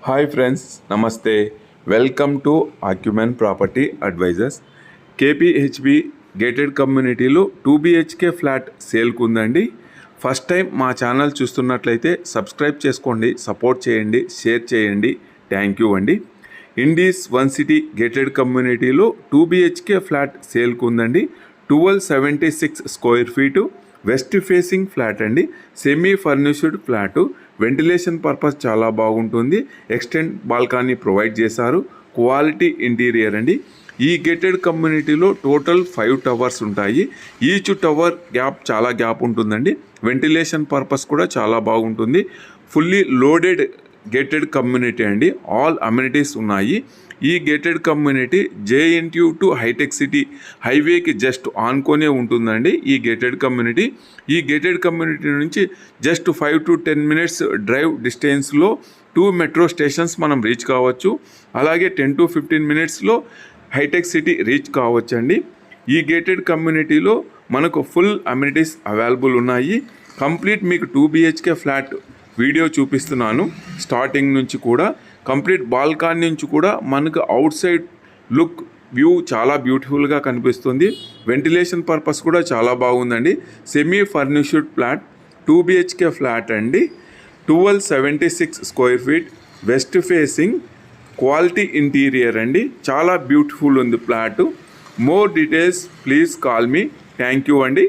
Hi friends, నమస్తే. Welcome to acumen property advisors. KPHB gated కమ్యూనిటీలో 2BHK flat సేల్కు ఉందండి. ఫస్ట్ టైం మా ఛానల్ చూస్తున్నట్లయితే సబ్స్క్రైబ్ చేసుకోండి, సపోర్ట్ చేయండి, షేర్ చేయండి. థ్యాంక్ యూ అండి. ఇండీస్ వన్ సిటీ గేటెడ్ కమ్యూనిటీలో 2BHK ఫ్లాట్ సేల్కు ఉందండి. 1276 square feet, west facing flat అండి. Semi furnished flat. Ventilation purpose చాలా బాగుంటుంది. ఎక్స్టెండ్ బాల్కనీ ప్రొవైడ్ చేశారు. క్వాలిటీ ఇంటీరియర్ అండి. ఈ గేటెడ్ కమ్యూనిటీలో టోటల్ 5 టవర్స్ ఉంటాయి. ఈచ్ టవర్ చాలా గ్యాప్ ఉంటుందండి. వెంటిలేషన్ పర్పస్ కూడా చాలా బాగుంటుంది. ఫుల్లీ లోడెడ్ గేటెడ్ కమ్యూనిటీ అండి. ఆల్ అమ్యూనిటీస్ ఉన్నాయి. ఈ గేటెడ్ కమ్యూనిటీ JNTU టు హైటెక్ సిటీ హైవేకి జస్ట్ ఆనుకొనే ఉంటుందండి. ఈ గేటెడ్ కమ్యూనిటీ నుంచి జస్ట్ 5 to 10 minutes డ్రైవ్ డిస్టెన్స్లో 2 మెట్రో స్టేషన్స్ మనం రీచ్ కావచ్చు. అలాగే 10 to 15 minutesలో హైటెక్ సిటీ రీచ్ కావచ్చండి. ఈ గేటెడ్ కమ్యూనిటీలో మనకు ఫుల్ అమ్యూనిటీస్ అవైలబుల్ ఉన్నాయి. కంప్లీట్ మీకు 2BHK ఫ్లాట్ వీడియో చూపిస్తున్నాను. స్టార్టింగ్ నుంచి కూడా కంప్లీట్ బాల్కనీ నుంచి కూడా మనకు అవుట్ సైడ్ లుక్ వ్యూ చాలా బ్యూటిఫుల్గా కనిపిస్తుంది. వెంటిలేషన్ పర్పస్ కూడా చాలా బాగుందండి. Semi furnished flat, 2BHK flat అండి. 1276 square feet, west facing, quality interior అండి. చాలా బ్యూటిఫుల్ ఉంది flat. More details please call me. Thank you అండి.